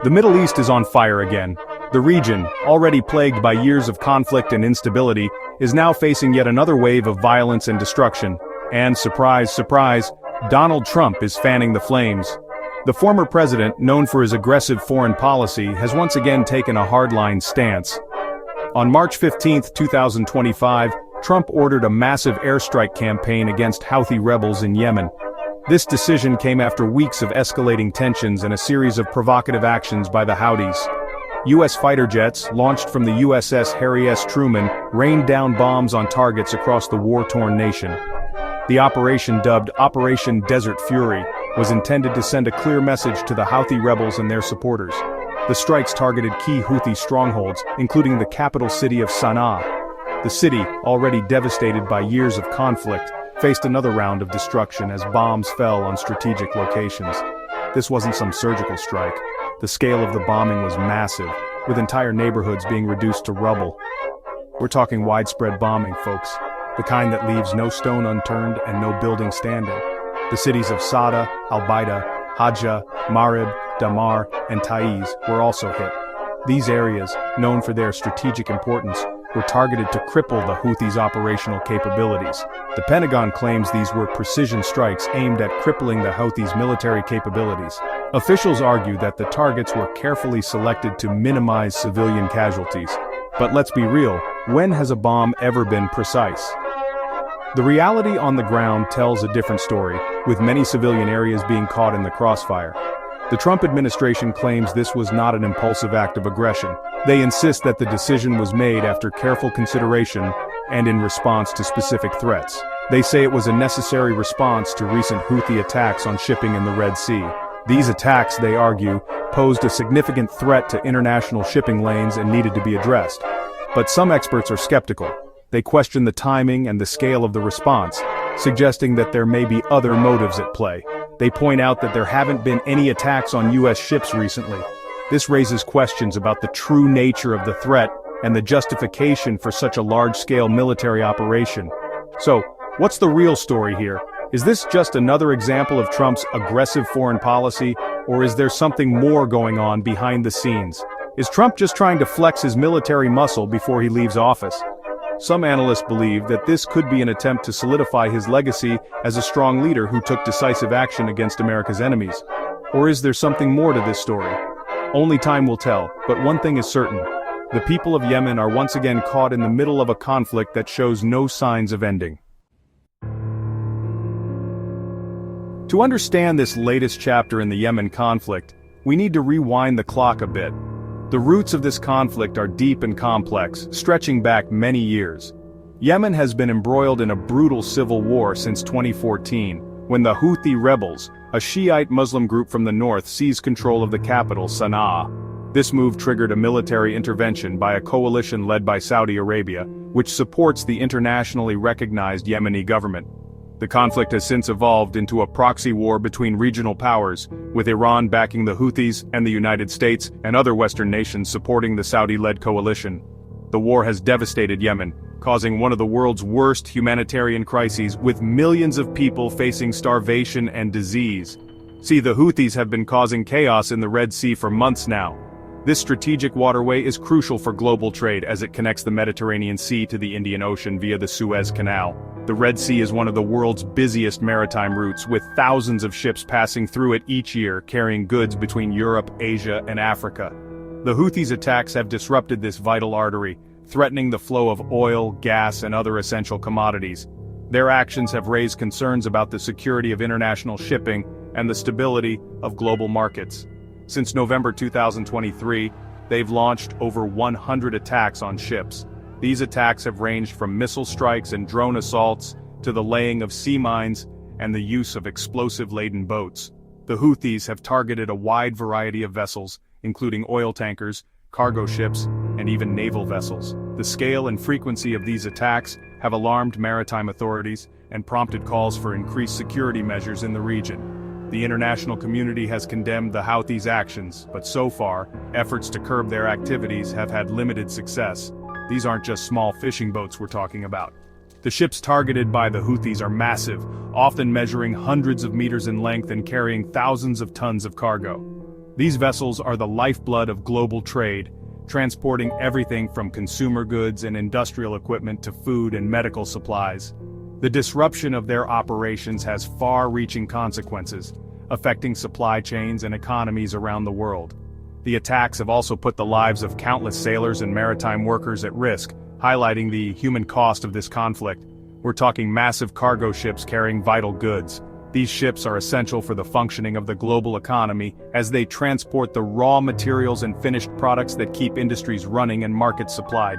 The Middle East is on fire again. The region, already plagued by years of conflict and instability, is now facing yet another wave of violence and destruction. And surprise, surprise, Donald Trump is fanning the flames. The former president, known for his aggressive foreign policy, has once again taken a hardline stance. On March 15, 2025, Trump ordered a massive airstrike campaign against Houthi rebels in Yemen. This decision came after weeks of escalating tensions and a series of provocative actions by the Houthis. U.S. fighter jets, launched from the USS Harry S. Truman, rained down bombs on targets across the war-torn nation. The operation, dubbed Operation Desert Fury, was intended to send a clear message to the Houthi rebels and their supporters. The strikes targeted key Houthi strongholds, including the capital city of Sana'a. The city, already devastated by years of conflict, faced another round of destruction as bombs fell on strategic locations. This wasn't some surgical strike. The scale of the bombing was massive, with entire neighborhoods being reduced to rubble. We're talking widespread bombing, folks. The kind that leaves no stone unturned and no building standing. The cities of Sada, Al-Baida, Hajjah, Marib, Damar, and Taiz were also hit. These areas, known for their strategic importance, were targeted to cripple the Houthis' operational capabilities. The Pentagon claims these were precision strikes aimed at crippling the Houthis' military capabilities. Officials argue that the targets were carefully selected to minimize civilian casualties. But let's be real, when has a bomb ever been precise? The reality on the ground tells a different story, with many civilian areas being caught in the crossfire. The Trump administration claims this was not an impulsive act of aggression. They insist that the decision was made after careful consideration and in response to specific threats. They say it was a necessary response to recent Houthi attacks on shipping in the Red Sea. These attacks, they argue, posed a significant threat to international shipping lanes and needed to be addressed. But some experts are skeptical. They question the timing and the scale of the response, suggesting that there may be other motives at play. They point out that there haven't been any attacks on U.S. ships recently. This raises questions about the true nature of the threat and the justification for such a large-scale military operation. So, what's the real story here? Is this just another example of Trump's aggressive foreign policy, or is there something more going on behind the scenes? Is Trump just trying to flex his military muscle before he leaves office? Some analysts believe that this could be an attempt to solidify his legacy as a strong leader who took decisive action against America's enemies. Or is there something more to this story? Only time will tell, but one thing is certain. The people of Yemen are once again caught in the middle of a conflict that shows no signs of ending. To understand this latest chapter in the Yemen conflict, we need to rewind the clock a bit. The roots of this conflict are deep and complex, stretching back many years. Yemen has been embroiled in a brutal civil war since 2014, when the Houthi rebels, a Shiite Muslim group from the north, seized control of the capital, Sana'a. This move triggered a military intervention by a coalition led by Saudi Arabia, which supports the internationally recognized Yemeni government. The conflict has since evolved into a proxy war between regional powers, with Iran backing the Houthis and the United States and other Western nations supporting the Saudi-led coalition. The war has devastated Yemen, causing one of the world's worst humanitarian crises, with millions of people facing starvation and disease. See, the Houthis have been causing chaos in the Red Sea for months now. This strategic waterway is crucial for global trade as it connects the Mediterranean Sea to the Indian Ocean via the Suez Canal. The Red Sea is one of the world's busiest maritime routes, with thousands of ships passing through it each year, carrying goods between Europe, Asia, and Africa. The Houthis' attacks have disrupted this vital artery, threatening the flow of oil, gas, and other essential commodities. Their actions have raised concerns about the security of international shipping and the stability of global markets. Since November 2023, they've launched over 100 attacks on ships. These attacks have ranged from missile strikes and drone assaults to the laying of sea mines and the use of explosive-laden boats. The Houthis have targeted a wide variety of vessels, including oil tankers, cargo ships, and even naval vessels. The scale and frequency of these attacks have alarmed maritime authorities and prompted calls for increased security measures in the region. The international community has condemned the Houthis' actions, but so far, efforts to curb their activities have had limited success. These aren't just small fishing boats we're talking about. The ships targeted by the Houthis are massive, often measuring hundreds of meters in length and carrying thousands of tons of cargo. These vessels are the lifeblood of global trade, transporting everything from consumer goods and industrial equipment to food and medical supplies. The disruption of their operations has far-reaching consequences, affecting supply chains and economies around the world. The attacks have also put the lives of countless sailors and maritime workers at risk, highlighting the human cost of this conflict. We're talking massive cargo ships carrying vital goods. These ships are essential for the functioning of the global economy as they transport the raw materials and finished products that keep industries running and markets supplied.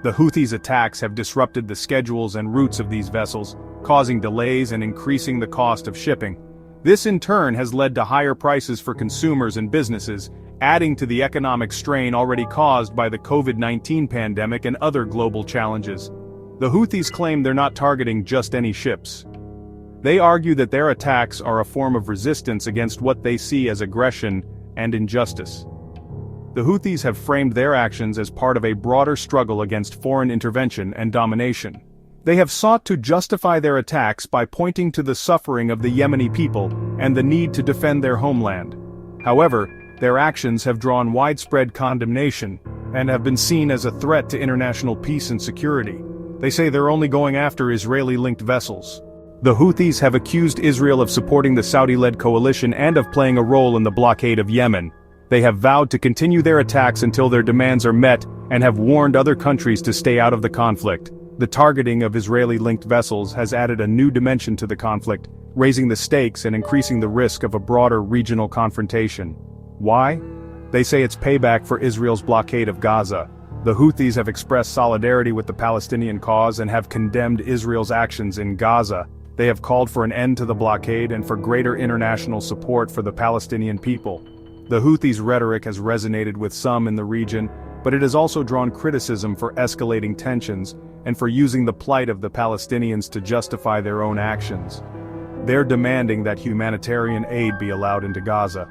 The Houthis' attacks have disrupted the schedules and routes of these vessels, causing delays and increasing the cost of shipping. This in turn has led to higher prices for consumers and businesses, adding to the economic strain already caused by the COVID-19 pandemic and other global challenges. The Houthis claim they're not targeting just any ships. They argue that their attacks are a form of resistance against what they see as aggression and injustice. The Houthis have framed their actions as part of a broader struggle against foreign intervention and domination. They have sought to justify their attacks by pointing to the suffering of the Yemeni people and the need to defend their homeland. However, their actions have drawn widespread condemnation and have been seen as a threat to international peace and security. They say they're only going after Israeli-linked vessels. The Houthis have accused Israel of supporting the Saudi-led coalition and of playing a role in the blockade of Yemen. They have vowed to continue their attacks until their demands are met and have warned other countries to stay out of the conflict. The targeting of Israeli-linked vessels has added a new dimension to the conflict, raising the stakes and increasing the risk of a broader regional confrontation. Why? They say it's payback for Israel's blockade of Gaza. The Houthis have expressed solidarity with the Palestinian cause and have condemned Israel's actions in Gaza. They have called for an end to the blockade and for greater international support for the Palestinian people. The Houthis' rhetoric has resonated with some in the region, but it has also drawn criticism for escalating tensions and for using the plight of the Palestinians to justify their own actions. They're demanding that humanitarian aid be allowed into Gaza.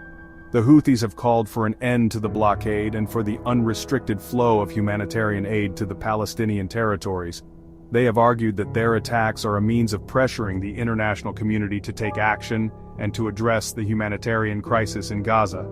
The Houthis have called for an end to the blockade and for the unrestricted flow of humanitarian aid to the Palestinian territories. They have argued that their attacks are a means of pressuring the international community to take action and to address the humanitarian crisis in Gaza.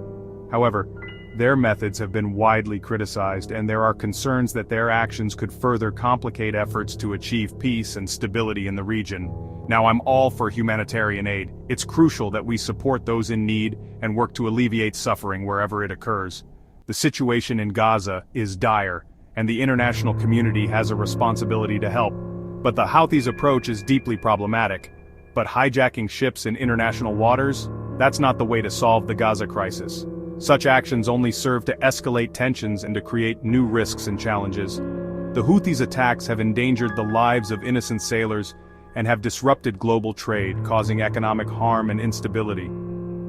However, their methods have been widely criticized, and there are concerns that their actions could further complicate efforts to achieve peace and stability in the region. Now, I'm all for humanitarian aid. It's crucial that we support those in need and work to alleviate suffering wherever it occurs. The situation in Gaza is dire, and the international community has a responsibility to help. But the Houthis' approach is deeply problematic. But hijacking ships in international waters? That's not the way to solve the Gaza crisis. Such actions only serve to escalate tensions and to create new risks and challenges. The Houthis' attacks have endangered the lives of innocent sailors and have disrupted global trade, causing economic harm and instability.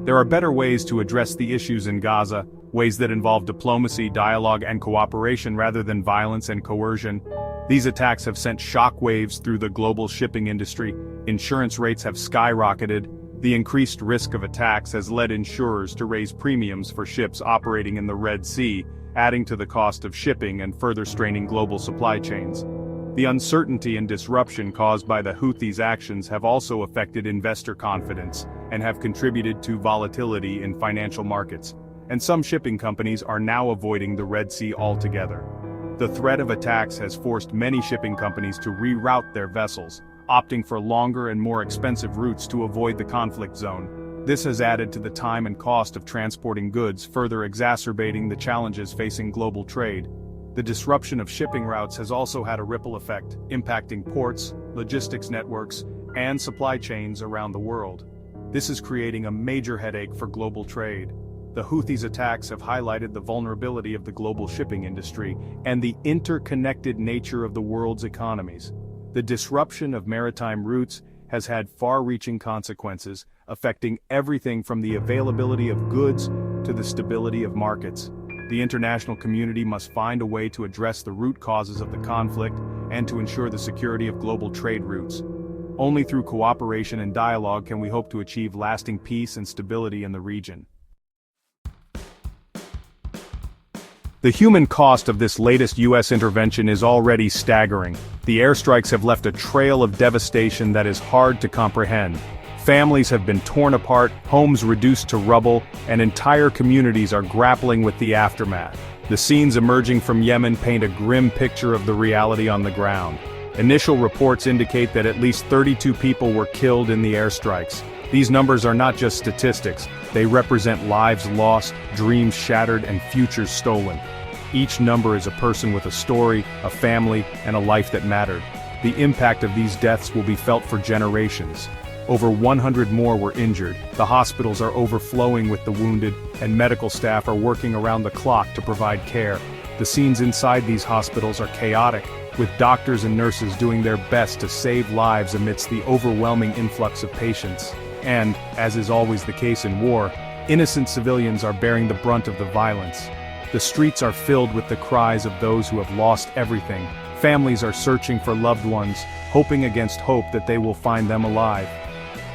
There are better ways to address the issues in Gaza, ways that involve diplomacy, dialogue, and cooperation rather than violence and coercion. These attacks have sent shockwaves through the global shipping industry. Insurance rates have skyrocketed. The increased risk of attacks has led insurers to raise premiums for ships operating in the Red Sea, adding to the cost of shipping and further straining global supply chains. The uncertainty and disruption caused by the Houthis' actions have also affected investor confidence and have contributed to volatility in financial markets, and some shipping companies are now avoiding the Red Sea altogether. The threat of attacks has forced many shipping companies to reroute their vessels, opting for longer and more expensive routes to avoid the conflict zone. This has added to the time and cost of transporting goods, further exacerbating the challenges facing global trade. The disruption of shipping routes has also had a ripple effect, impacting ports, logistics networks, and supply chains around the world. This is creating a major headache for global trade. The Houthis' attacks have highlighted the vulnerability of the global shipping industry and the interconnected nature of the world's economies. The disruption of maritime routes has had far-reaching consequences, affecting everything from the availability of goods to the stability of markets. The international community must find a way to address the root causes of the conflict and to ensure the security of global trade routes. Only through cooperation and dialogue can we hope to achieve lasting peace and stability in the region. The human cost of this latest U.S. intervention is already staggering. The airstrikes have left a trail of devastation that is hard to comprehend. Families have been torn apart, homes reduced to rubble, and entire communities are grappling with the aftermath. The scenes emerging from Yemen paint a grim picture of the reality on the ground. Initial reports indicate that at least 32 people were killed in the airstrikes. These numbers are not just statistics, they represent lives lost, dreams shattered, and futures stolen. Each number is a person with a story, a family, and a life that mattered. The impact of these deaths will be felt for generations. Over 100 more were injured, the hospitals are overflowing with the wounded, and medical staff are working around the clock to provide care. The scenes inside these hospitals are chaotic, with doctors and nurses doing their best to save lives amidst the overwhelming influx of patients. And, as is always the case in war, innocent civilians are bearing the brunt of the violence. The streets are filled with the cries of those who have lost everything. Families are searching for loved ones, hoping against hope that they will find them alive.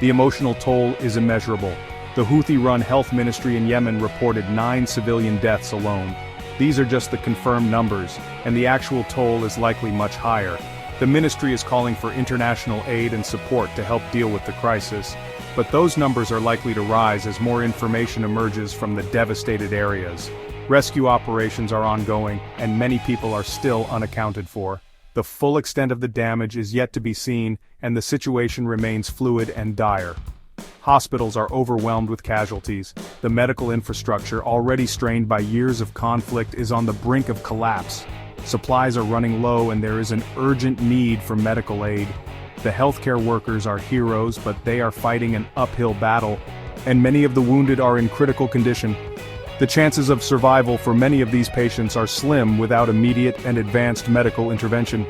The emotional toll is immeasurable. The Houthi-run health ministry in Yemen reported 9 civilian deaths alone. These are just the confirmed numbers, and the actual toll is likely much higher. The ministry is calling for international aid and support to help deal with the crisis, but those numbers are likely to rise as more information emerges from the devastated areas. Rescue operations are ongoing, and many people are still unaccounted for. The full extent of the damage is yet to be seen, and the situation remains fluid and dire. Hospitals are overwhelmed with casualties. The medical infrastructure, already strained by years of conflict, is on the brink of collapse. Supplies are running low and there is an urgent need for medical aid. The healthcare workers are heroes, but they are fighting an uphill battle, and many of the wounded are in critical condition. The chances of survival for many of these patients are slim without immediate and advanced medical intervention.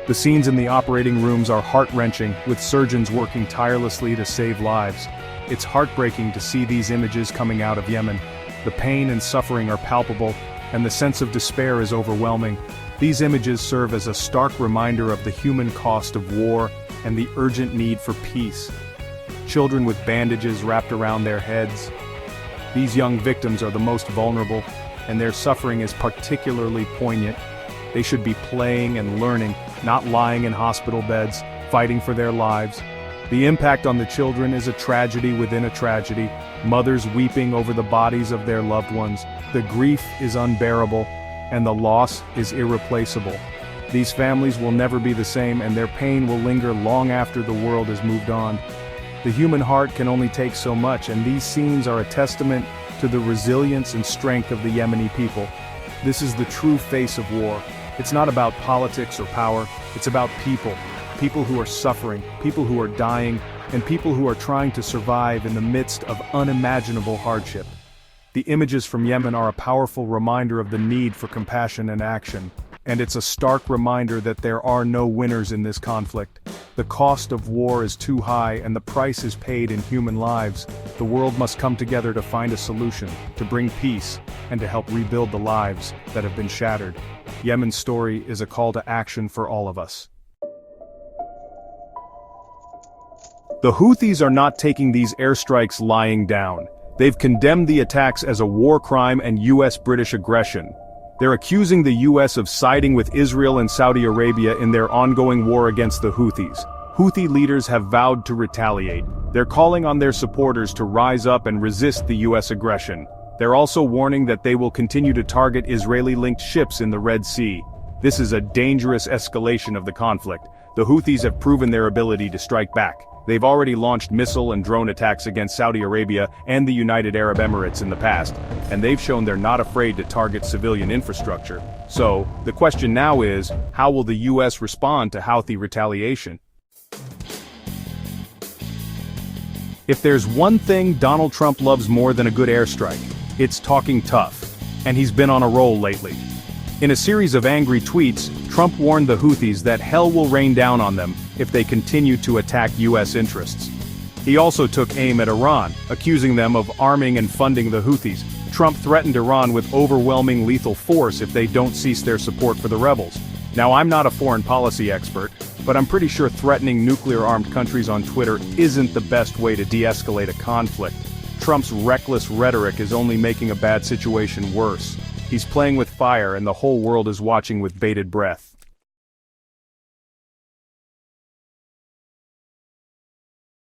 The scenes in the operating rooms are heart-wrenching, with surgeons working tirelessly to save lives. It's heartbreaking to see these images coming out of Yemen. The pain and suffering are palpable, and the sense of despair is overwhelming. These images serve as a stark reminder of the human cost of war and the urgent need for peace. Children with bandages wrapped around their heads. These young victims are the most vulnerable, and their suffering is particularly poignant. They should be playing and learning, not lying in hospital beds, fighting for their lives. The impact on the children is a tragedy within a tragedy, mothers weeping over the bodies of their loved ones. The grief is unbearable, and the loss is irreplaceable. These families will never be the same, and their pain will linger long after the world has moved on. The human heart can only take so much, and these scenes are a testament to the resilience and strength of the Yemeni people. This is the true face of war. It's not about politics or power, it's about people. People who are suffering, people who are dying, and people who are trying to survive in the midst of unimaginable hardship. The images from Yemen are a powerful reminder of the need for compassion and action. And it's a stark reminder that there are no winners in this conflict. The cost of war is too high and the price is paid in human lives. The world must come together to find a solution, to bring peace, and to help rebuild the lives that have been shattered. Yemen's story is a call to action for all of us. The Houthis are not taking these airstrikes lying down. They've condemned the attacks as a war crime and US-British aggression. They're accusing the US of siding with Israel and Saudi Arabia in their ongoing war against the Houthis. Houthi leaders have vowed to retaliate. They're calling on their supporters to rise up and resist the US aggression. They're also warning that they will continue to target Israeli-linked ships in the Red Sea. This is a dangerous escalation of the conflict. The Houthis have proven their ability to strike back. They've already launched missile and drone attacks against Saudi Arabia and the United Arab Emirates in the past, and they've shown they're not afraid to target civilian infrastructure. So, the question now is, how will the US respond to Houthi retaliation? If there's one thing Donald Trump loves more than a good airstrike, it's talking tough. And he's been on a roll lately. In a series of angry tweets, Trump warned the Houthis that hell will rain down on them if they continue to attack US interests. He also took aim at Iran, accusing them of arming and funding the Houthis. Trump threatened Iran with overwhelming lethal force if they don't cease their support for the rebels. Now, I'm not a foreign policy expert, but I'm pretty sure threatening nuclear-armed countries on Twitter isn't the best way to de-escalate a conflict. Trump's reckless rhetoric is only making a bad situation worse. He's playing with fire and the whole world is watching with bated breath.